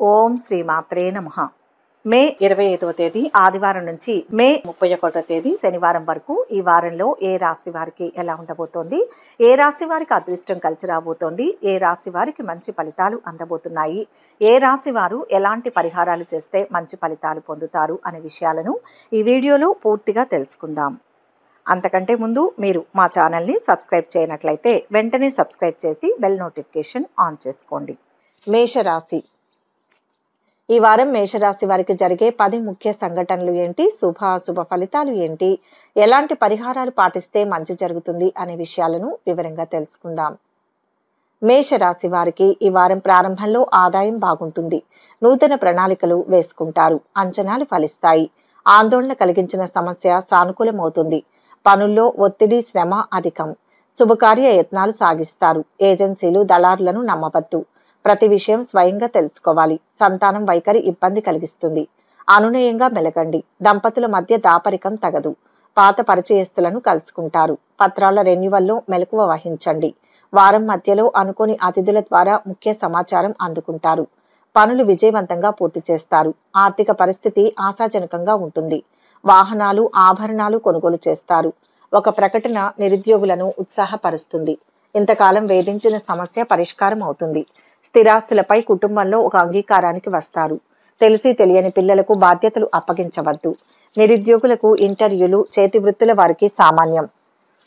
ఓం శ్రీ మాత్రే నమః. మే 25వ తేదీ ఆదివారం నుంచి మే 31వ తేదీ శనివారం వరకు ఈ వారంలో ఏ రాశి వారికి ఎలా ఉండబోతోంది, ఏ రాశి వారికి అదృష్టం కలిసి రాబోతోంది, ఏ రాశి వారికి మంచి ఫలితాలు అందబోతున్నాయి, ఏ రాశి వారు ఎలాంటి పరిహారాలు చేస్తే మంచి ఫలితాలు పొందుతారు అనే విషయాలను ఈ వీడియోలో పూర్తిగా తెలుసుకుందాం. అంతకంటే ముందు మీరు మా ఛానల్ని సబ్స్క్రైబ్ చేయనట్లయితే వెంటనే సబ్స్క్రైబ్ చేసి బెల్ నోటిఫికేషన్ ఆన్ చేసుకోండి. మేషరాశి. ఈ వారం మేషరాశి వారికి జరిగే 10 ముఖ్య సంఘటనలు ఏంటి, శుభాశుభ ఫలితాలు ఏంటి, ఎలాంటి పరిహారాలు పాటిస్తే మంచి జరుగుతుంది అనే విషయాలను వివరంగా తెలుసుకుందాం. మేషరాశి వారికి ఈ వారం ప్రారంభంలో ఆదాయం బాగుంటుంది. నూతన ప్రణాళికలు వేసుకుంటారు. అంచనాలు ఫలిస్తాయి. ఆందోళన కలిగించిన సమస్య సానుకూలమవుతుంది. పనుల్లో ఒత్తిడి, శ్రమ అధికం. శుభకార్య యత్నాలు సాగిస్తారు. ఏజెన్సీలు, దళారులను నమ్మవద్దు. ప్రతి విషయం స్వయంగా తెలుసుకోవాలి. సంతానం వైఖరి ఇబ్బంది కలిగిస్తుంది. అనునయంగా మెలగండి. దంపతుల మధ్య దాపరికం తగదు. పాత పరిచయస్తులను కలుసుకుంటారు. పత్రాల రెన్యువల్లో మెలకువ వహించండి. వారం మధ్యలో అనుకోని అతిథుల ద్వారా ముఖ్య సమాచారం అందుకుంటారు. పనులు విజయవంతంగా పూర్తి చేస్తారు. ఆర్థిక పరిస్థితి ఆశాజనకంగా ఉంటుంది. వాహనాలు, ఆభరణాలు కొనుగోలు చేస్తారు. ఒక ప్రకటన నిరుద్యోగులను ఉత్సాహపరుస్తుంది. ఇంతకాలం వేధించిన సమస్య పరిష్కారం అవుతుంది. స్థిరాస్తులపై కుటుంబంలో ఒక అంగీకారానికి వస్తారు. తెలిసి తెలియని పిల్లలకు బాధ్యతలు అప్పగించవద్దు. నిరుద్యోగులకు ఇంటర్వ్యూలు, చేతి వృత్తుల వారికి సామాన్యం.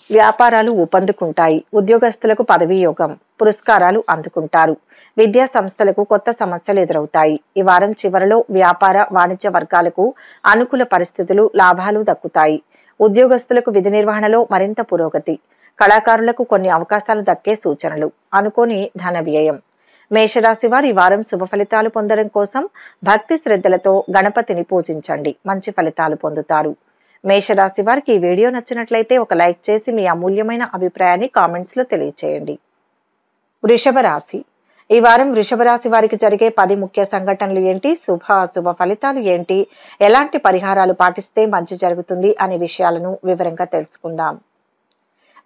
వ్యాపారాలు ఊపందుకుంటాయి. ఉద్యోగస్తులకు పదవీ యోగం. పురస్కారాలు అందుకుంటారు. విద్యా సంస్థలకు కొత్త సమస్యలు ఎదురవుతాయి. ఈ వారం చివరిలో వ్యాపార, వాణిజ్య వర్గాలకు అనుకూల పరిస్థితులు, లాభాలు దక్కుతాయి. ఉద్యోగస్తులకు విధి నిర్వహణలో మరింత పురోగతి. కళాకారులకు కొన్ని అవకాశాలు దక్కే సూచనలు. అనుకోని ధన వ్యయం. మేషరాశి వారు ఈ వారం శుభ ఫలితాలు పొందడం కోసం భక్తి శ్రద్ధలతో గణపతిని పూజించండి. మంచి ఫలితాలు పొందుతారు. మేషరాశి వారికి ఈ వీడియో నచ్చినట్లయితే ఒక లైక్ చేసి మీ అమూల్యమైన అభిప్రాయాన్ని కామెంట్స్ లో తెలియచేయండి. వృషభ రాశి. ఈ వారం వృషభ రాశి వారికి జరిగే 10 ముఖ్య సంఘటనలు ఏంటి, శుభాశుభ ఫలితాలు ఏంటి, ఎలాంటి పరిహారాలు పాటిస్తే మంచి జరుగుతుంది అనే విషయాలను వివరంగా తెలుసుకుందాం.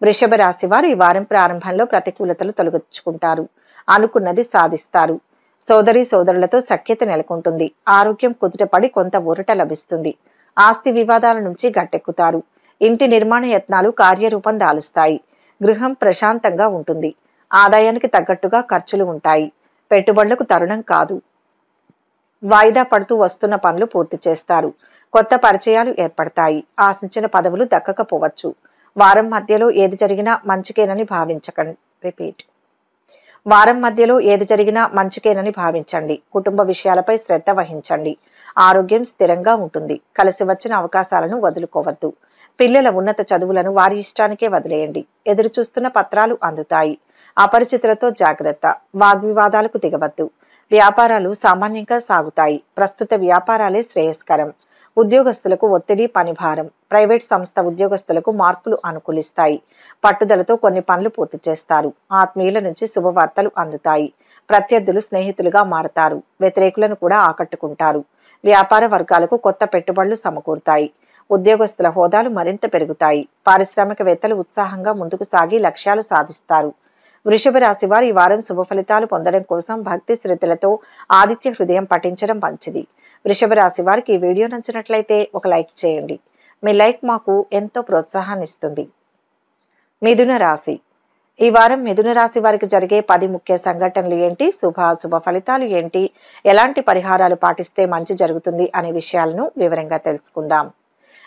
వృషభ రాశి వారు ఈ వారం ప్రారంభంలో ప్రతికూలతలు తొలగించుకుంటారు. అనుకున్నది సాధిస్తారు. సోదరి సోదరులతో సఖ్యత నెలకొంటుంది. ఆరోగ్యం కుదుటపడి కొంత ఊరట లభిస్తుంది. ఆస్తి వివాదాల నుంచి గట్టెక్కుతారు. ఇంటి నిర్మాణ యత్నాలు కార్యరూపం దాలుస్తాయి. గృహం ప్రశాంతంగా ఉంటుంది. ఆదాయానికి తగ్గట్టుగా ఖర్చులు ఉంటాయి. పెట్టుబడులకు తరుణం కాదు. వాయిదా పడుతూ వస్తున్న పనులు పూర్తి చేస్తారు. కొత్త పరిచయాలు ఏర్పడతాయి. ఆశించిన పదవులు దక్కకపోవచ్చు. వారం మధ్యలో ఏది జరిగినా మంచికేనని భావించండి. కుటుంబ విషయాలపై శ్రద్ధ వహించండి. ఆరోగ్యం స్థిరంగా ఉంటుంది. కలిసి వచ్చిన అవకాశాలను వదులుకోవద్దు. పిల్లల ఉన్నత చదువులను వారి ఇష్టానికే వదిలేయండి. ఎదురు చూస్తున్న పత్రాలు అందుతాయి. అపరిచితులతో జాగ్రత్త. వాగ్వివాదాలకు దిగవద్దు. వ్యాపారాలు సామాన్యంగా సాగుతాయి. ప్రస్తుత వ్యాపారాలే శ్రేయస్కరం. ఉద్యోగస్తులకు ఒత్తిడి, పనిభారం. ప్రైవేట్ సంస్థ ఉద్యోగస్తులకు మార్పులు అనుకూలిస్తాయి. పట్టుదలతో కొన్ని పనులు పూర్తి చేస్తారు. ఆత్మీయుల నుంచి శుభవార్తలు అందుతాయి. ప్రత్యర్థులు స్నేహితులుగా మారతారు. వ్యతిరేకులను కూడా ఆకట్టుకుంటారు. వ్యాపార వర్గాలకు కొత్త పెట్టుబడులు సమకూరుతాయి. ఉద్యోగస్తుల హోదాలు మరింత పెరుగుతాయి. పారిశ్రామికవేత్తలు ఉత్సాహంగా ముందుకు సాగి లక్ష్యాలు సాధిస్తారు. వృషభ రాశి వారు ఈ వారం శుభ ఫలితాలు పొందడం కోసం భక్తి శ్రద్ధలతో ఆదిత్య హృదయం పఠించడం మంచిది. వృషభ రాశి వారికి ఈ వీడియో నచ్చినట్లయితే ఒక లైక్ చేయండి. మీ లైక్ మాకు ఎంతో ప్రోత్సాహాన్ని ఇస్తుంది. మిథున రాశి. ఈ వారం మిథున రాశి వారికి జరిగే 10 ముఖ్య సంఘటనలు ఏంటి, శుభాశుభ ఫలితాలు ఏంటి, ఎలాంటి పరిహారాలు పాటిస్తే మంచి జరుగుతుంది అనే విషయాలను వివరంగా తెలుసుకుందాం.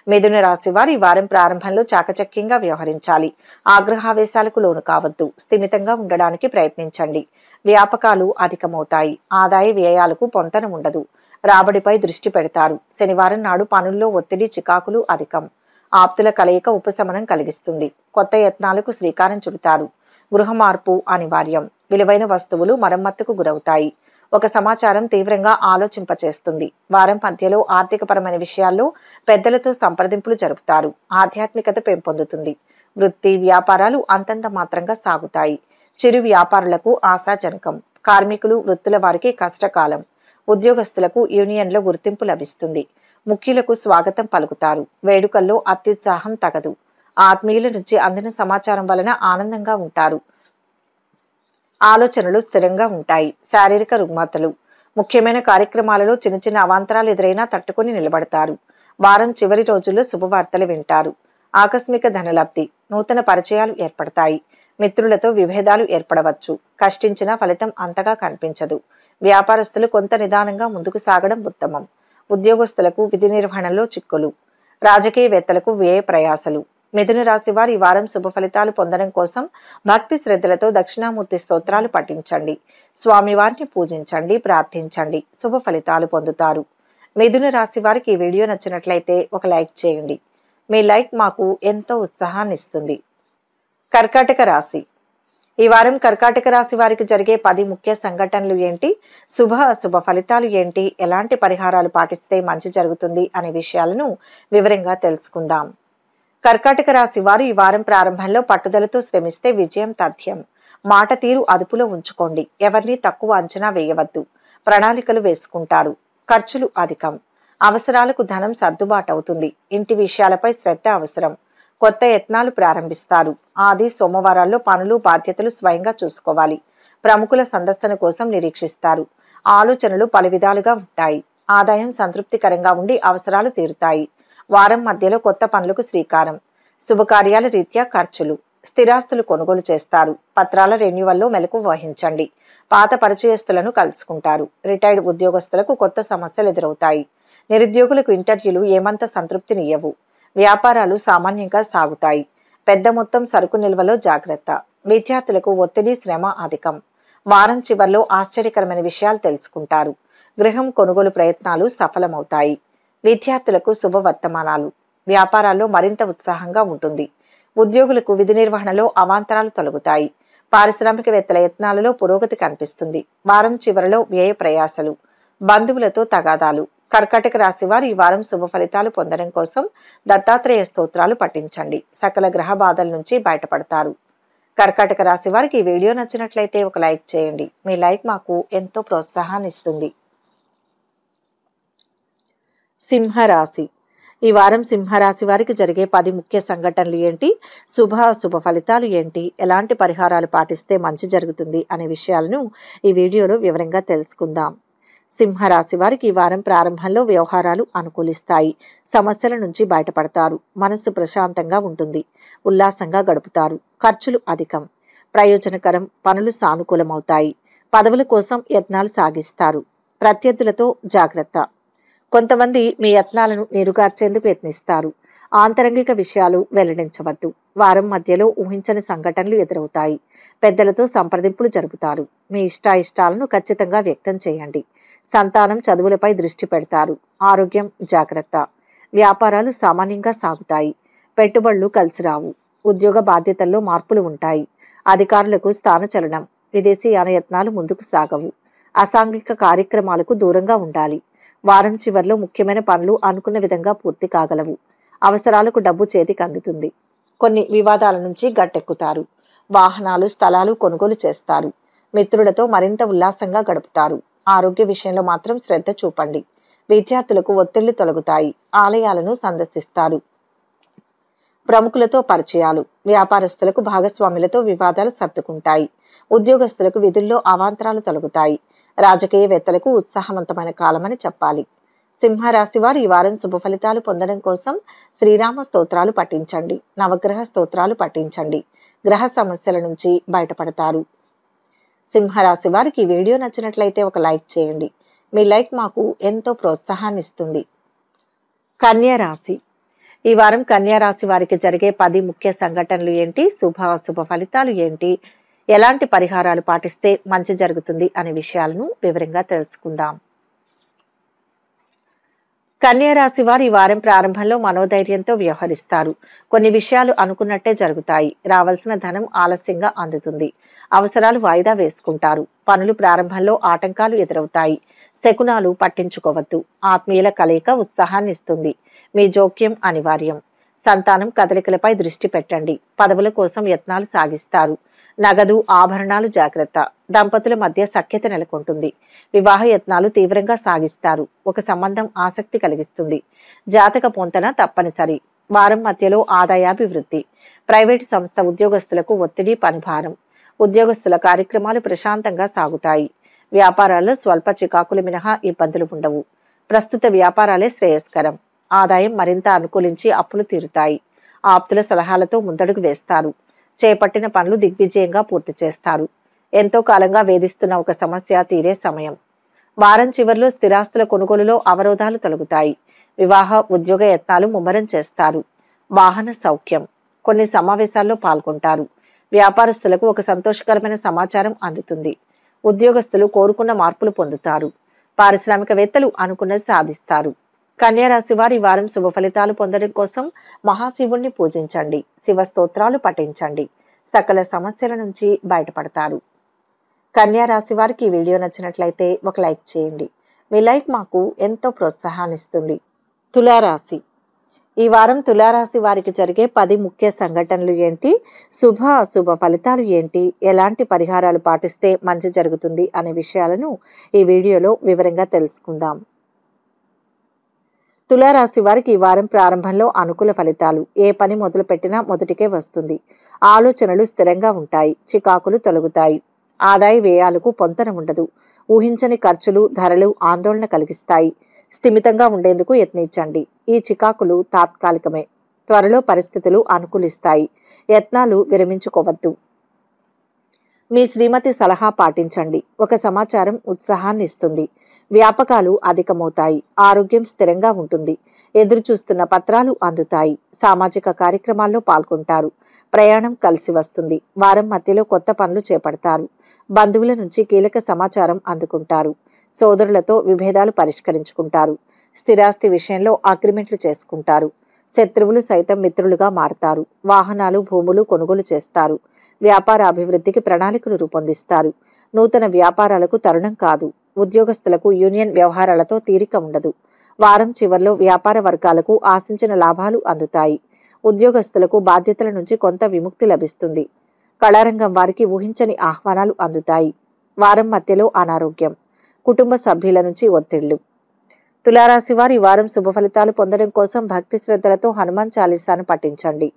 మిథున రాశి వారు ఈ వారం ప్రారంభంలో చాకచక్యంగా వ్యవహరించాలి. ఆగ్రహావేశాలకు లోను కావద్దు. స్థిమితంగా ఉండడానికి ప్రయత్నించండి. వ్యాపకాలు అధికమవుతాయి. ఆదాయ వ్యయాలకు పొంతన ఉండదు. రాబడిపై దృష్టి పెడతారు. శనివారం నాడు పనుల్లో ఒత్తిడి, చికాకులు అధికం. ఆప్తుల కలయిక ఉపశమనం కలిగిస్తుంది. కొత్త యత్నాలకు శ్రీకారం చుడతారు. గృహ మార్పు అనివార్యం. విలువైన వస్తువులు మరమ్మతుకు గురవుతాయి. ఒక సమాచారం తీవ్రంగా ఆలోచింపచేస్తుంది. వారం మధ్యలో ఆర్థికపరమైన విషయాల్లో పెద్దలతో సంప్రదింపులు జరుపుతారు. ఆధ్యాత్మికత పెంపొందుతుంది. వృత్తి, వ్యాపారాలు అంతంత మాత్రంగా సాగుతాయి. చిరు వ్యాపారులకు ఆశాజనకం. కార్మికులు, వృత్తుల వారికి కష్టకాలం. ఉద్యోగస్తులకు యూనియన్లో గుర్తింపు లభిస్తుంది. ముఖ్యులకు స్వాగతం పలుకుతారు. వేడుకల్లో అత్యుత్సాహం తగదు. ఆత్మీయుల నుంచి అందిన సమాచారం వలన ఆనందంగా ఉంటారు. ఆలోచనలు స్థిరంగా ఉంటాయి. శారీరక రుగ్మతలు. ముఖ్యమైన కార్యక్రమాలలో చిన్న చిన్న అవాంతరాలు ఎదురైనా తట్టుకుని నిలబడతారు. వారం చివరి రోజుల్లో శుభవార్తలు వింటారు. ఆకస్మిక ధనలబ్ధి, నూతన పరిచయాలు ఏర్పడతాయి. మిత్రులతో విభేదాలు ఏర్పడవచ్చు. కష్టించిన ఫలితం అంతగా కనిపించదు. వ్యాపారస్తులు కొంత నిదానంగా ముందుకు సాగడం ఉత్తమం. ఉద్యోగస్తులకు విధి నిర్వహణలో చిక్కులు. రాజకీయవేత్తలకు వ్యయ ప్రయాసలు. మిథున రాశి వారు ఈ వారం శుభ ఫలితాలు పొందడం కోసం భక్తి శ్రద్ధలతో దక్షిణామూర్తి స్తోత్రాలు పఠించండి. స్వామివారిని పూజించండి, ప్రార్థించండి. శుభ ఫలితాలు పొందుతారు. మిథున రాశి వారికి ఈ వీడియో నచ్చినట్లయితే ఒక లైక్ చేయండి. మీ లైక్ మాకు ఎంతో ఉత్సాహాన్ని ఇస్తుంది. కర్కాటక రాశి. ఈ వారం కర్కాటక రాశి వారికి జరిగే 10 ముఖ్య సంఘటనలు ఏంటి, శుభ అశుభ ఫలితాలు ఏంటి, ఎలాంటి పరిహారాలు పాటిస్తే మంచి జరుగుతుంది అనే విషయాలను వివరంగా తెలుసుకుందాం. కర్కాటక రాశి వారు ఈ వారం ప్రారంభంలో పట్టుదలతో శ్రమిస్తే విజయం తథ్యం. మాట తీరు అదుపులో ఉంచుకోండి. ఎవరిని తక్కువ అంచనా వేయవద్దు. ప్రణాళికలు వేసుకుంటారు. ఖర్చులు అధికం. అవసరాలకు ధనం సర్దుబాటు అవుతుంది. ఇంటి విషయాలపై శ్రద్ధ అవసరం. కొత్త యత్నాలు ప్రారంభిస్తారు. ఆది సోమవారాల్లో పనులు బాధ్యతలు స్వయంగా చూసుకోవాలి. ప్రముఖుల సందర్శన కోసం నిరీక్షిస్తారు. ఆలోచనలు పలు విధాలుగా ఉంటాయి. ఆదాయం సంతృప్తికరంగా ఉండి అవసరాలు తీరుతాయి. వారం మధ్యలో కొత్త పనులకు శ్రీకారం. శుభకార్యాల రీత్యా ఖర్చులు. స్థిరాస్తులు కొనుగోలు చేస్తారు. పత్రాల రెన్యువల్లో మెలకువ వహించండి. పాత పరిచయస్తులను కలుసుకుంటారు. రిటైర్డ్ ఉద్యోగస్తులకు కొత్త సమస్యలు ఎదురవుతాయి. నిరుద్యోగులకు ఇంటర్వ్యూలు ఏమంత సంతృప్తినియ్యవు. వ్యాపారాలు సామాన్యంగా సాగుతాయి. పెద్ద మొత్తం సరుకు నిల్వలో జాగ్రత్త. విద్యార్థులకు ఒత్తిడి శ్రమ అధికం. వారం చివర్లో ఆశ్చర్యకరమైన విషయాలు తెలుసుకుంటారు. గృహం కొనుగోలు ప్రయత్నాలు సఫలమవుతాయి. విద్యార్థులకు శుభవర్తమానాలు. వ్యాపారాల్లో మరింత ఉత్సాహంగా ఉంటుంది. ఉద్యోగులకు విధి నిర్వహణలో అవాంతరాలు తొలగుతాయి. పారిశ్రామికవేత్తల యత్నాలలో పురోగతి కనిపిస్తుంది. వారం చివరలో వ్యయ ప్రయాసలు. బంధువులతో తగాదాలు. కర్కాటక రాశి వారు ఈ వారం శుభ ఫలితాలు పొందడం కోసం దత్తాత్రేయ స్తోత్రాలు పఠించండి. సకల గ్రహ బాధల నుంచి బయటపడతారు. కర్కాటక రాశి వారికి ఈ వీడియో నచ్చినట్లయితే ఒక లైక్ చేయండి. మీ లైక్ మాకు ఎంతో ప్రోత్సాహాన్ని ఇస్తుంది. సింహరాశి. ఈ వారం సింహరాశి వారికి జరిగే 10 ముఖ్య సంఘటనలు ఏంటి, శుభ అశుభ ఫలితాలు ఏంటి, ఎలాంటి పరిహారాలు పాటిస్తే మంచి జరుగుతుంది అనే విషయాలను ఈ వీడియోలో వివరంగా తెలుసుకుందాం. సింహరాశి వారికి ఈ వారం ప్రారంభంలో వ్యవహారాలు అనుకూలిస్తాయి. సమస్యల నుంచి బయటపడతారు. మనస్సు ప్రశాంతంగా ఉంటుంది. ఉల్లాసంగా గడుపుతారు. ఖర్చులు అధికం. ప్రయోజనకరం. పనులు సానుకూలమవుతాయి. పదవుల కోసం యత్నాలు సాగిస్తారు. ప్రత్యర్థులతో జాగ్రత్త. కొంతమంది మీ యత్నాలను నీరుగార్చేందుకు యత్నిస్తారు. ఆంతరంగిక విషయాలు వెల్లడించవద్దు. వారం మధ్యలో ఊహించని సంఘటనలు ఎదురవుతాయి. పెద్దలతో సంప్రదింపులు జరుపుతారు. మీ ఇష్టాయిష్టాలను ఖచ్చితంగా వ్యక్తం చేయండి. సంతానం చదువులపై దృష్టి పెడతారు. ఆరోగ్యం జాగ్రత్త. వ్యాపారాలు సామాన్యంగా సాగుతాయి. పెట్టుబడులు కలిసిరావు. ఉద్యోగ బాధ్యతల్లో మార్పులు ఉంటాయి. అధికారులకు స్థానచలనం. విదేశీ యానయత్నాలు ముందుకు సాగవు. అసాంఘిక కార్యక్రమాలకు దూరంగా ఉండాలి. వారం చివర్లో ముఖ్యమైన పనులు అనుకున్న విధంగా పూర్తి కాగలవు. అవసరాలకు డబ్బు చేతికి అందుతుంది. కొన్ని వివాదాల నుంచి గట్టెక్కుతారు. వాహనాలు స్థలాలు కొనుగోలు చేస్తారు. మిత్రులతో మరింత ఉల్లాసంగా గడుపుతారు. ఆరోగ్య విషయంలో మాత్రం శ్రద్ధ చూపండి. విద్యార్థులకు ఒత్తిళ్లు తొలగుతాయి. ఆలయాలను సందర్శిస్తారు. ప్రముఖులతో పరిచయాలు. వ్యాపారస్తులకు భాగస్వాములతో వివాదాలు సర్దుకుంటాయి. ఉద్యోగస్తులకు విధుల్లో అవాంతరాలు తొలగుతాయి. రాజకీయవేత్తలకు ఉత్సాహవంతమైన కాలమని చెప్పాలి. సింహరాశి వారు ఈ వారం శుభ ఫలితాలు పొందడం కోసం శ్రీరామ స్తోత్రాలు పఠించండి. నవగ్రహ స్తోత్రాలు పఠించండి. గ్రహ సమస్యల నుంచి బయటపడతారు. సింహరాశి వారికి ఈ వీడియో నచ్చినట్లయితే ఒక లైక్ చేయండి. మీ లైక్ మాకు ఎంతో ప్రోత్సాహాన్ని ఇస్తుంది. కన్యా రాశి. ఈ వారం కన్యా రాశి వారికి జరిగే 10 ముఖ్య సంఘటనలు ఏంటి, శుభ అశుభ ఫలితాలు ఏంటి, ఎలాంటి పరిహారాలు పాటిస్తే మంచి జరుగుతుంది అనే విషయాలను వివరంగా తెలుసుకుందాం. కన్యా రాశి వారు ఈ వారం ప్రారంభంలో మనోధైర్యంతో వ్యవహరిస్తారు. కొన్ని విషయాలు అనుకున్నట్టే జరుగుతాయి. రావాల్సిన ధనం ఆలస్యంగా అందుతుంది. అవసరాలు వాయిదా వేసుకుంటారు. పనులు ప్రారంభంలో ఆటంకాలు ఎదురవుతాయి. శకునాలు పట్టించుకోవద్దు. ఆత్మీయుల కలయిక ఉత్సాహాన్ని ఇస్తుంది. మీ జోక్యం అనివార్యం. సంతానం కదలికలపై దృష్టి పెట్టండి. పదవుల కోసం యత్నాలు సాగిస్తారు. నగదు ఆభరణాలు జాగ్రత్త. దంపతుల మధ్య సఖ్యత నెలకొంటుంది. వివాహ యత్నాలు తీవ్రంగా సాగిస్తారు. ఒక సంబంధం ఆసక్తి కలిగిస్తుంది. జాతక పొంతన తప్పనిసరి. వారం మధ్యలో ఆదాయాభివృద్ధి. ప్రైవేటు సంస్థ ఉద్యోగస్తులకు ఒత్తిడి పనిభారం. ఉద్యోగస్తుల కార్యక్రమాలు ప్రశాంతంగా సాగుతాయి. వ్యాపారాల్లో స్వల్ప చికాకులు మినహా ఇబ్బందులు ఉండవు. ప్రస్తుత వ్యాపారాలే శ్రేయస్కరం. ఆదాయం మరింత అనుకూలించి అప్పులు తీరుతాయి. ఆప్తుల సలహాలతో ముందడుగు వేస్తారు. చేపట్టిన పనులు దిగ్విజయంగా పూర్తి చేస్తారు. ఎంతో కాలంగా వేధిస్తున్న ఒక సమస్య తీరే సమయం. వారం చివర్లో స్థిరాస్తుల కొనుగోలులో అవరోధాలు తొలగుతాయి. వివాహ ఉద్యోగ యత్నాలు ముమ్మరం చేస్తారు. వాహన సౌఖ్యం. కొన్ని సమావేశాల్లో పాల్గొంటారు. వ్యాపారస్తులకు ఒక సంతోషకరమైన సమాచారం అందుతుంది. ఉద్యోగస్తులు కోరుకున్న మార్పులు పొందుతారు. పారిశ్రామికవేత్తలు అనుకున్నది సాధిస్తారు. కన్యా రాశి వారి వారం శుభ ఫలితాలు పొందడం కోసం మహాశివుణ్ణి పూజించండి. శివ స్తోత్రాలు పఠించండి. సకల సమస్యల నుంచి బయటపడతారు. కన్యా రాశి వారికి ఈ వీడియో నచ్చినట్లయితే ఒక లైక్ చేయండి. మీ లైక్ మాకు ఎంతో ప్రోత్సాహాన్ని ఇస్తుంది. తులారాశి. ఈ వారం తులారాశి వారికి జరిగే 10 ముఖ్య సంఘటనలు ఏంటి, శుభ అశుభ ఫలితాలు ఏంటి, ఎలాంటి పరిహారాలు పాటిస్తే మంచి జరుగుతుంది అనే విషయాలను ఈ వీడియోలో వివరంగా తెలుసుకుందాం. తులారాశి వారికి ఈ వారం ప్రారంభంలో అనుకూల ఫలితాలు. ఏ పని మొదలు పెట్టినా మొదటికే వస్తుంది. ఆలోచనలు స్థిరంగా ఉంటాయి. చికాకులు తొలగుతాయి. ఆదాయ వ్యయాలకు పొంతన ఉండదు. ఊహించని ఖర్చులు, ధరలు ఆందోళన కలిగిస్తాయి. స్థిమితంగా ఉండేందుకు యత్నించండి. ఈ చికాకులు తాత్కాలికమే. త్వరలో పరిస్థితులు అనుకూలిస్తాయి. యత్నాలు విరమించుకోవద్దు. మీ శ్రీమతి సలహా పాటించండి. ఒక సమాచారం ఉత్సాహాన్ని ఇస్తుంది. వ్యాపకాలు అధికమవుతాయి. ఆరోగ్యం స్థిరంగా ఉంటుంది. ఎదురు చూస్తున్న పత్రాలు అందుతాయి. సామాజిక కార్యక్రమాల్లో పాల్గొంటారు. ప్రయాణం కలిసి వస్తుంది. వారం మధ్యలో కొత్త పనులు చేపడతారు. బంధువుల నుంచి కీలక సమాచారం అందుకుంటారు. సోదరులతో విభేదాలు పరిష్కరించుకుంటారు. స్థిరాస్తి విషయంలో అగ్రిమెంట్లు చేసుకుంటారు. శత్రువులు సైతం మిత్రులుగా మారతారు. వాహనాలు, భూములు కొనుగోలు చేస్తారు. వ్యాపార అభివృద్ధికి ప్రణాళికలు రూపొందిస్తారు. నూతన వ్యాపారాలకు తరుణం కాదు. ఉద్యోగస్తులకు యూనియన్ వ్యవహారాలతో తీరిక ఉండదు. వారం చివర్లో వ్యాపార వర్గాలకు ఆశించిన లాభాలు అందుతాయి. ఉద్యోగస్తులకు బాధ్యతల నుంచి కొంత విముక్తి లభిస్తుంది. కళారంగం వారికి ఊహించని ఆహ్వానాలు అందుతాయి. వారం మధ్యలో అనారోగ్యం. కుటుంబ సభ్యుల నుంచి ఒత్తిళ్లు. తులారాశి వారి వారం శుభ ఫలితాలు పొందడం కోసం భక్తి శ్రద్ధలతో హనుమాన్ చాలీసాను పఠించండి.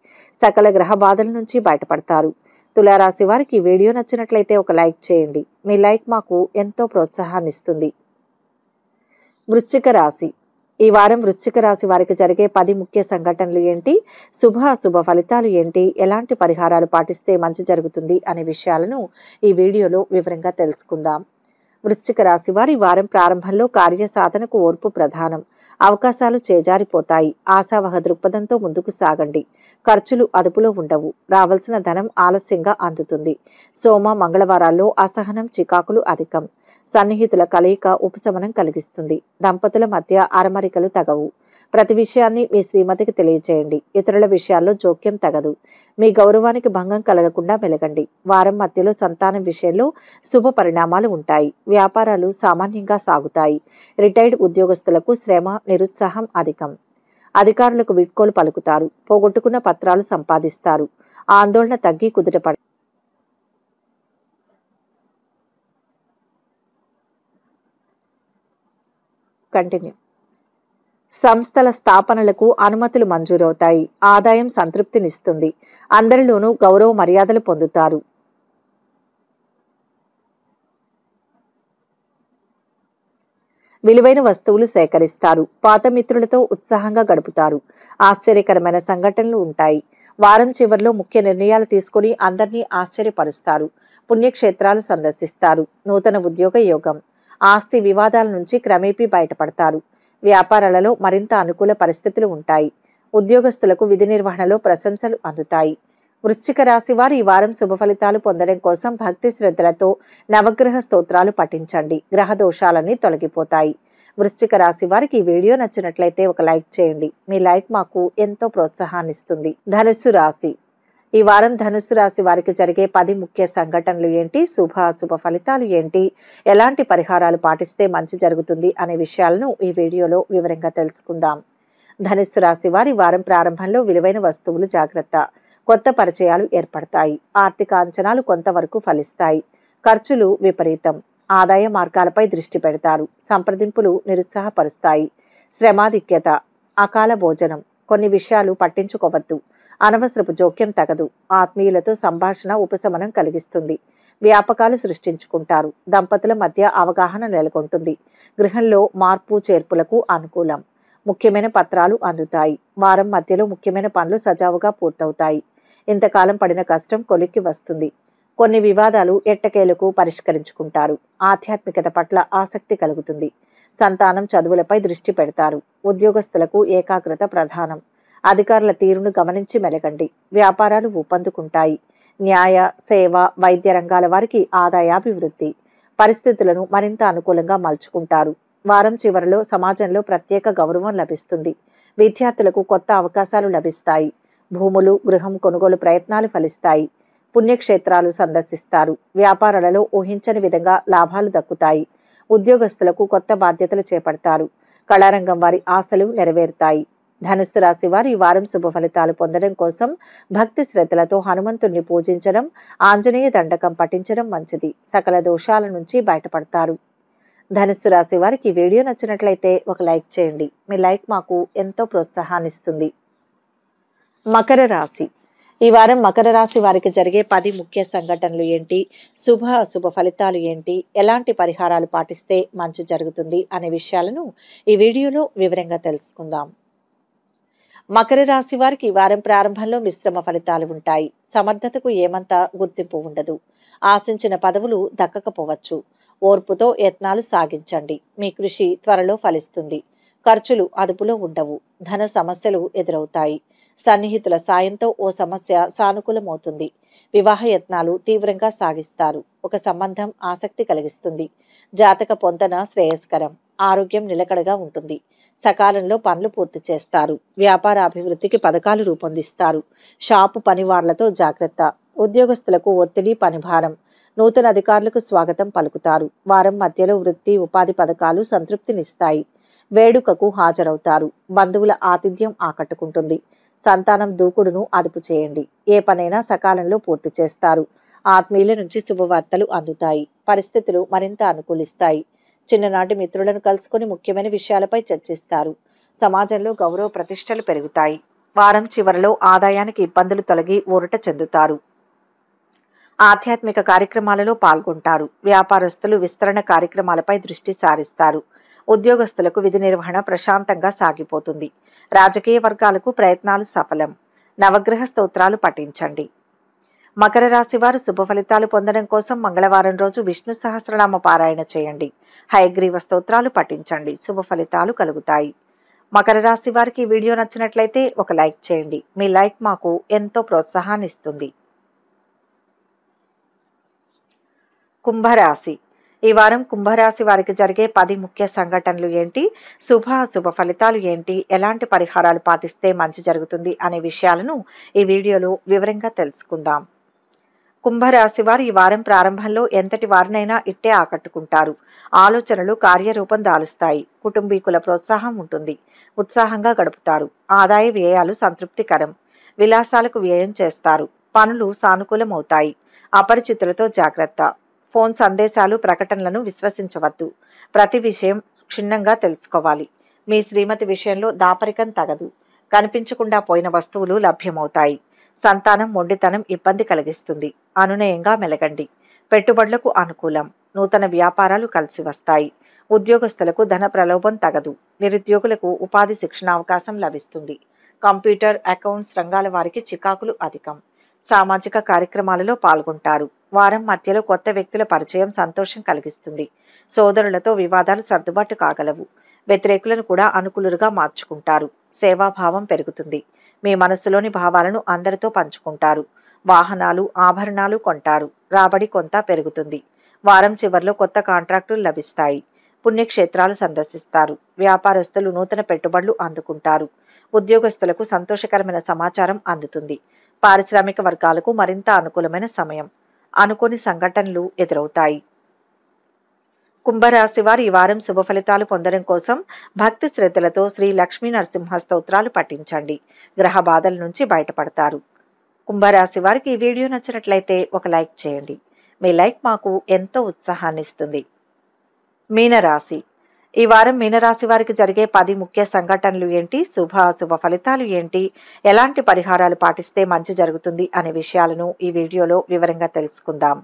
సకల గ్రహ బాధల నుంచి బయటపడతారు. తులారాశి వారికి ఈ వీడియో నచ్చినట్లయితే ఒక లైక్ చేయండి. మీ లైక్ మాకు ఎంతో ప్రోత్సాహాన్ని ఇస్తుంది. వృశ్చిక రాశి. ఈ వారం వృశ్చిక రాశి వారికి జరిగే 10 ముఖ్య సంఘటనలు ఏంటి, శుభ అశుభ ఫలితాలు ఏంటి, ఎలాంటి పరిహారాలు పాటిస్తే మంచి జరుగుతుంది అనే విషయాలను ఈ వీడియోలో వివరంగా తెలుసుకుందాం. వృశ్చిక రాశి వారి వారం ప్రారంభంలో కార్యసాధనకు ఓర్పు ప్రధానం. అవకాశాలు చేజారిపోతాయి. ఆశావహ దృక్పథంతో ముందుకు సాగండి. ఖర్చులు అదుపులో ఉండవు. రావాల్సిన ధనం ఆలస్యంగా అందుతుంది. సోమ, మంగళవారాల్లో అసహనం, చికాకులు అధికం. సన్నిహితుల కలయిక ఉపశమనం కలిగిస్తుంది. దంపతుల మధ్య అరమరికలు తగవు. ప్రతి విషయాన్ని మీ శ్రీమతికి తెలియచేయండి. ఇతరుల విషయాల్లో జోక్యం తగదు. మీ గౌరవానికి భంగం కలగకుండా మెలగండి. వారం మధ్యలో సంతానం విషయంలో శుభ పరిణామాలు ఉంటాయి. వ్యాపారాలు సామాన్యంగా సాగుతాయి. రిటైర్డ్ ఉద్యోగస్తులకు శ్రమ, నిరుత్సాహం అధికం. అధికారులకు వీడ్కోలు పలుకుతారు. పోగొట్టుకున్న పత్రాలు సంపాదిస్తారు. ఆందోళన తగ్గి కుదుటపడ కంటిన్యూ సంస్థల స్థాపనలకు అనుమతులు మంజూరవుతాయి. ఆదాయం సంతృప్తినిస్తుంది. అందరిలోనూ గౌరవ మర్యాదలు పొందుతారు. విలువైన వస్తువులు సేకరిస్తారు. పాత మిత్రులతో ఉత్సాహంగా గడుపుతారు. ఆశ్చర్యకరమైన సంఘటనలు ఉంటాయి. వారం చివర్లో ముఖ్య నిర్ణయాలు తీసుకుని అందరినీ ఆశ్చర్యపరుస్తారు. పుణ్యక్షేత్రాలు సందర్శిస్తారు. నూతన ఉద్యోగ యోగం. ఆస్తి వివాదాల నుంచి క్రమేపీ బయటపడతారు. వ్యాపారాలలో మరింత అనుకూల పరిస్థితులు ఉంటాయి. ఉద్యోగస్తులకు విధి నిర్వహణలో ప్రశంసలు అందుతాయి. వృశ్చిక రాశి వారు ఈ వారం శుభ ఫలితాలు పొందడం కోసం భక్తి శ్రద్ధలతో నవగ్రహ స్తోత్రాలు పఠించండి. గ్రహ దోషాలన్నీ తొలగిపోతాయి. వృశ్చిక రాశి వారికి ఈ వీడియో నచ్చినట్లయితే ఒక లైక్ చేయండి. మీ లైక్ మాకు ఎంతో ప్రోత్సాహాన్ని ఇస్తుంది. ధనుస్సు రాశి. ఈ వారం ధనుస్సు రాశి వారికి జరిగే 10 ముఖ్య సంఘటనలు ఏంటి, శుభ అశుభ ఫలితాలు ఏంటి, ఎలాంటి పరిహారాలు పాటిస్తే మంచి జరుగుతుంది అనే విషయాలను ఈ వీడియోలో వివరంగా తెలుసుకుందాం. ధనుస్సు రాశి వారి వారం ప్రారంభంలో విలువైన వస్తువులు జాగ్రత్త. కొత్త పరిచయాలు ఏర్పడతాయి. ఆర్థిక అంచనాలు కొంతవరకు ఫలిస్తాయి. ఖర్చులు విపరీతం. ఆదాయ మార్గాలపై దృష్టి పెడతారు. సంప్రదింపులు నిరుత్సాహపరుస్తాయి. శ్రమాధిక్యత. అకాల భోజనం. కొన్ని విషయాలు పట్టించుకోవద్దు. అనవసరపు జోక్యం తగదు. ఆత్మీయులతో సంభాషణ ఉపశమనం కలిగిస్తుంది. వ్యాపకాలు సృష్టించుకుంటారు. దంపతుల మధ్య అవగాహన నెలకొంటుంది. గృహంలో మార్పు చేర్పులకు అనుకూలం. ముఖ్యమైన పత్రాలు అందుతాయి. వారం మధ్యలో ముఖ్యమైన పనులు సజావుగా పూర్తవుతాయి. ఇంతకాలం పడిన కష్టం కొలిక్కి వస్తుంది. కొన్ని వివాదాలు ఎట్టకేలకు పరిష్కరించుకుంటారు. ఆధ్యాత్మికత పట్ల ఆసక్తి కలుగుతుంది. సంతానం చదువులపై దృష్టి పెడతారు. ఉద్యోగస్తులకు ఏకాగ్రత ప్రధానం. అధికారుల తీరును గమనించి మెలగండి. వ్యాపారాలు ఊపందుకుంటాయి. న్యాయ, సేవ, వైద్య రంగాల వారికి ఆదాయాభివృద్ధి. పరిస్థితులను మరింత అనుకూలంగా మలుచుకుంటారు. వారం చివరిలో సమాజంలో ప్రత్యేక గౌరవం లభిస్తుంది. విద్యార్థులకు కొత్త అవకాశాలు లభిస్తాయి. భూములు, గృహం కొనుగోలు ప్రయత్నాలు ఫలిస్తాయి. పుణ్యక్షేత్రాలు సందర్శిస్తారు. వ్యాపారాలలో ఊహించని విధంగా లాభాలు దక్కుతాయి. ఉద్యోగస్తులకు కొత్త బాధ్యతలు చేపడతారు. కళారంగం వారి ఆశలు నెరవేరుతాయి. ధనుస్సు రాశి వారు ఈ వారం శుభ ఫలితాలు పొందడం కోసం భక్తి శ్రద్ధలతో హనుమంతుణ్ణి పూజించడం, ఆంజనేయ దండకం పఠించడం మంచిది. సకల దోషాల నుంచి బయటపడతారు. ధనుస్సు రాశి వారికి ఈ వీడియో నచ్చినట్లయితే ఒక లైక్ చేయండి. మీ లైక్ మాకు ఎంతో ప్రోత్సాహాన్ని ఇస్తుంది. మకర రాశి. ఈ వారం మకర రాశి వారికి జరిగే 10 ముఖ్య సంఘటనలు ఏంటి, శుభ అశుభ ఫలితాలు ఏంటి, ఎలాంటి పరిహారాలు పాటిస్తే మంచి జరుగుతుంది అనే విషయాలను ఈ వీడియోలో వివరంగా తెలుసుకుందాం. మకర రాశి వారికి ఈ వారం ప్రారంభంలో మిశ్రమ ఫలితాలు ఉంటాయి. సమర్థతకు ఏమంత గుర్తింపు ఉండదు. ఆశించిన పదవులు దక్కకపోవచ్చు. ఓర్పుతో యత్నాలు సాగించండి. మీ కృషి త్వరలో ఫలిస్తుంది. ఖర్చులు అదుపులో ఉండవు. ధన సమస్యలు ఎదురవుతాయి. సన్నిహితుల సాయంతో ఓ సమస్య సానుకూలమవుతుంది. వివాహ యత్నాలు తీవ్రంగా సాగిస్తారు. ఒక సంబంధం ఆసక్తి కలిగిస్తుంది. జాతక పొంతన శ్రేయస్కరం. ఆరోగ్యం నిలకడగా ఉంటుంది. సకాలంలో పనులు పూర్తి చేస్తారు. వ్యాపార అభివృద్ధికి పథకాలు రూపొందిస్తారు. షాపు పనివార్లతో జాగ్రత్త. ఉద్యోగస్తులకు ఒత్తిడి, పనిభారం. నూతన అధికారులకు స్వాగతం పలుకుతారు. వారం మధ్యలో వృత్తి, ఉపాధి పథకాలు సంతృప్తినిస్తాయి. వేడుకకు హాజరవుతారు. బంధువుల ఆతిథ్యం ఆకట్టుకుంటుంది. సంతానం దూకుడును అదుపు చేయండి. ఏ పనైనా సకాలంలో పూర్తి చేస్తారు. ఆత్మీయుల నుంచి శుభవార్తలు అందుతాయి. పరిస్థితులు మరింత అనుకూలిస్తాయి. చిన్ననాటి మిత్రులను కలుసుకొని ముఖ్యమైన విషయాలపై చర్చిస్తారు. సమాజంలో గౌరవ ప్రతిష్టలు పెరుగుతాయి. వారం చివరిలో ఆదాయానికి ఇబ్బందులు తొలగి ఊరట చెందుతారు. ఆధ్యాత్మిక కార్యక్రమాలలో పాల్గొంటారు. వ్యాపారస్తులు విస్తరణ కార్యక్రమాలపై దృష్టి సారిస్తారు. ఉద్యోగస్తులకు విధి నిర్వహణ ప్రశాంతంగా సాగిపోతుంది. రాజకీయ వర్గాలకు ప్రయత్నాలు సఫలం. నవగ్రహ స్తోత్రాలు పఠించండి. మకర రాశి వారు శుభ ఫలితాలు పొందడం కోసం మంగళవారం రోజు విష్ణు సహస్రనామ పారాయణ చేయండి. హయగ్రీవ స్తోత్రాలు పఠించండి. శుభ ఫలితాలు కలుగుతాయి. మకర రాశి వారికి ఈ వీడియో నచ్చినట్లయితే ఒక లైక్ చేయండి. మీ లైక్ మాకు ఎంతో ప్రోత్సాహాన్ని ఇస్తుంది. కుంభరాశి. ఈ వారం కుంభరాశి వారికి జరిగే 10 ముఖ్య సంఘటనలు ఏంటి, శుభ అశుభ ఫలితాలు ఏంటి, ఎలాంటి పరిహారాలు పాటిస్తే మంచి జరుగుతుంది అనే విషయాలను ఈ వీడియోలో వివరంగా తెలుసుకుందాం. కుంభరాశి వారు ఈ వారం ప్రారంభంలో ఎంతటి వారినైనా ఇట్టే ఆకట్టుకుంటారు. ఆలోచనలు కార్యరూపం దాలుస్తాయి. కుటుంబీకుల ప్రోత్సాహం ఉంటుంది. ఉత్సాహంగా గడుపుతారు. ఆదాయ వ్యయాలు సంతృప్తికరం. విలాసాలకు వ్యయం చేస్తారు. పనులు సానుకూలమవుతాయి. అపరిచితులతో జాగ్రత్త. ఫోన్ సందేశాలు, ప్రకటనలను విశ్వసించవద్దు. ప్రతి విషయం క్షుణ్ణంగా తెలుసుకోవాలి. మీ శ్రీమతి విషయంలో దాపరికం తగదు. కనిపించకుండా పోయిన వస్తువులు లభ్యమవుతాయి. సంతానం మొండితనం ఇబ్బంది కలిగిస్తుంది. అనునయంగా మెలగండి. పెట్టుబడులకు అనుకూలం. నూతన వ్యాపారాలు కలిసి వస్తాయి. ఉద్యోగస్తులకు ధన ప్రలోభం తగదు. నిరుద్యోగులకు ఉపాధి శిక్షణ అవకాశం లభిస్తుంది. కంప్యూటర్, అకౌంట్స్ రంగాల వారికి చికాకులు అధికం. సామాజిక కార్యక్రమాలలో పాల్గొంటారు. వారం మధ్యలో కొత్త వ్యక్తుల పరిచయం సంతోషం కలిగిస్తుంది. సోదరులతో వివాదాలు సర్దుబాటు కాగలవు. వ్యతిరేకులను కూడా అనుకూలుగా మార్చుకుంటారు. సేవాభావం పెరుగుతుంది. మీ మనస్సులోని భావాలను అందరితో పంచుకుంటారు. వాహనాలు, ఆభరణాలు కొంటారు. రాబడి కొంత పెరుగుతుంది. వారం చివరిలో కొత్త కాంట్రాక్టులు లభిస్తాయి. పుణ్యక్షేత్రాలు సందర్శిస్తారు. వ్యాపారస్తులు నూతన పెట్టుబడులు అందుకుంటారు. ఉద్యోగస్తులకు సంతోషకరమైన సమాచారం అందుతుంది. పారిశ్రామిక వర్గాలకు మరింత అనుకూలమైన సమయం. అనుకోని సంఘటనలు ఎదురవుతాయి. కుంభరాశి వారు ఈ వారం శుభ ఫలితాలు పొందడం కోసం భక్తి శ్రద్ధలతో శ్రీ లక్ష్మీ నరసింహ స్తోత్రాలు పఠించండి. గ్రహ బాధల నుంచి బయటపడతారు. కుంభరాశి వారికి ఈ వీడియో నచ్చినట్లయితే ఒక లైక్ చేయండి. మీ లైక్ మాకు ఎంతో ఉత్సాహాన్ని ఇస్తుంది. మీనరాశి. ఈ వారం మీనరాశి వారికి జరిగే 10 ముఖ్య సంఘటనలు ఏంటి, శుభ అశుభ ఫలితాలు ఏంటి, ఎలాంటి పరిహారాలు పాటిస్తే మంచి జరుగుతుంది అనే విషయాలను ఈ వీడియోలో వివరంగా తెలుసుకుందాం.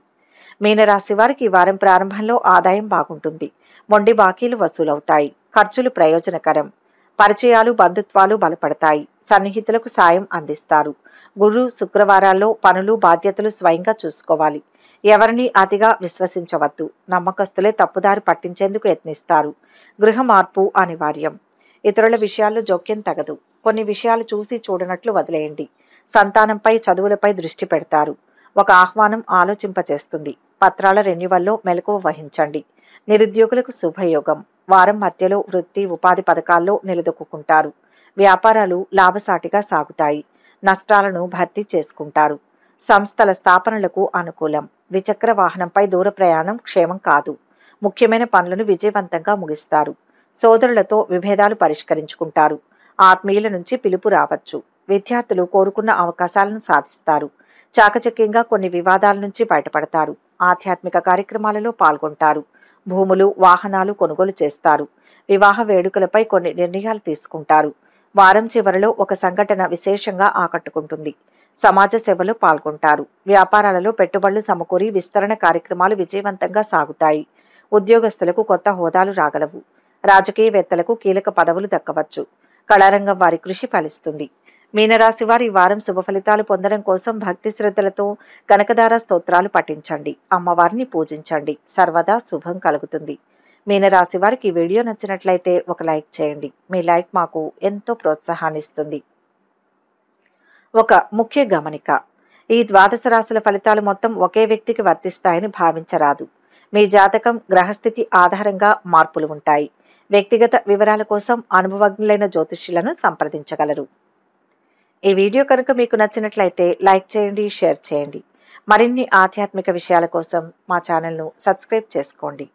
మీనరాశి వారికి ఈ వారం ప్రారంభంలో ఆదాయం బాగుంటుంది. మొండి బాకీలు వసూలవుతాయి. ఖర్చులు ప్రయోజనకరం. పరిచయాలు బంధుత్వాలు బలపడతాయి. సన్నిహితులకు సాయం అందిస్తారు. గురు శుక్రవారాల్లో పనులు బాధ్యతలు స్వయంగా చూసుకోవాలి. ఎవరిని అతిగా విశ్వసించవద్దు. నమ్మకస్తులే తప్పుదారి పట్టించేందుకు యత్నిస్తారు. గృహ మార్పు అనివార్యం. ఇతరుల విషయాల్లో జోక్యం తగదు. కొన్ని విషయాలు చూసి చూడనట్లు వదిలేయండి. సంతానంపై చదువులపై దృష్టి పెడతారు. ఒక ఆహ్వానం ఆలోచింపచేస్తుంది. పత్రాల రెన్యువల్లో మెలకువ వహించండి. నిరుద్యోగులకు శుభయోగం. వారం మధ్యలో వృత్తి ఉపాధి పథకాల్లో నిలదొక్కుంటారు. వ్యాపారాలు లాభసాటిగా సాగుతాయి. నష్టాలను భర్తీ చేసుకుంటారు. సంస్థల స్థాపనలకు అనుకూలం. ద్విచక్ర వాహనంపై దూర ప్రయాణం క్షేమం కాదు. ముఖ్యమైన పనులను విజయవంతంగా ముగిస్తారు. సోదరులతో విభేదాలు పరిష్కరించుకుంటారు. ఆత్మీయుల నుంచి పిలుపు రావచ్చు. విద్యార్థులు కోరుకున్న అవకాశాలను సాధిస్తారు. చాకచక్యంగా కొన్ని వివాదాల నుంచి బయటపడతారు. ఆధ్యాత్మిక కార్యక్రమాలలో పాల్గొంటారు. భూములు వాహనాలు కొనుగోలు చేస్తారు. వివాహ వేడుకలపై కొన్ని నిర్ణయాలు తీసుకుంటారు. వారం చివరిలో ఒక సంఘటన విశేషంగా ఆకట్టుకుంటుంది. సమాజ సేవలో పాల్గొంటారు. వ్యాపారాలలో పెట్టుబడులు సమకూరి విస్తరణ కార్యక్రమాలు విజయవంతంగా సాగుతాయి. ఉద్యోగస్తులకు కొత్త హోదాలు రాగలవు. రాజకీయవేత్తలకు కీలక పదవులు దక్కవచ్చు. కళారంగం వారి కృషి ఫలిస్తుంది. మీనరాశి వారి ఈ వారం శుభ ఫలితాలు పొందడం కోసం భక్తి శ్రద్ధలతో కనకదార స్తోత్రాలు పఠించండి. అమ్మవారిని పూజించండి. సర్వదా శుభం కలుగుతుంది. మీనరాశి వారికి ఈ వీడియో నచ్చినట్లయితే ఒక లైక్ చేయండి. మీ లైక్ మాకు ఎంతో ప్రోత్సాహాన్ని ఇస్తుంది. ఒక ముఖ్య గమనిక. ఈ ద్వాదశ రాశుల ఫలితాలు మొత్తం ఒకే వ్యక్తికి వర్తిస్తాయని భావించరాదు. మీ జాతకం గ్రహస్థితి ఆధారంగా మార్పులు ఉంటాయి. వ్యక్తిగత వివరాల కోసం అనుభవజ్ఞులైన జ్యోతిష్యులను సంప్రదించగలరు. ఈ వీడియో కనుక మీకు నచ్చినట్లయితే లైక్ చేయండి, షేర్ చేయండి. మరిన్ని ఆధ్యాత్మిక విషయాల కోసం మా ఛానల్ను సబ్స్క్రైబ్ చేసుకోండి.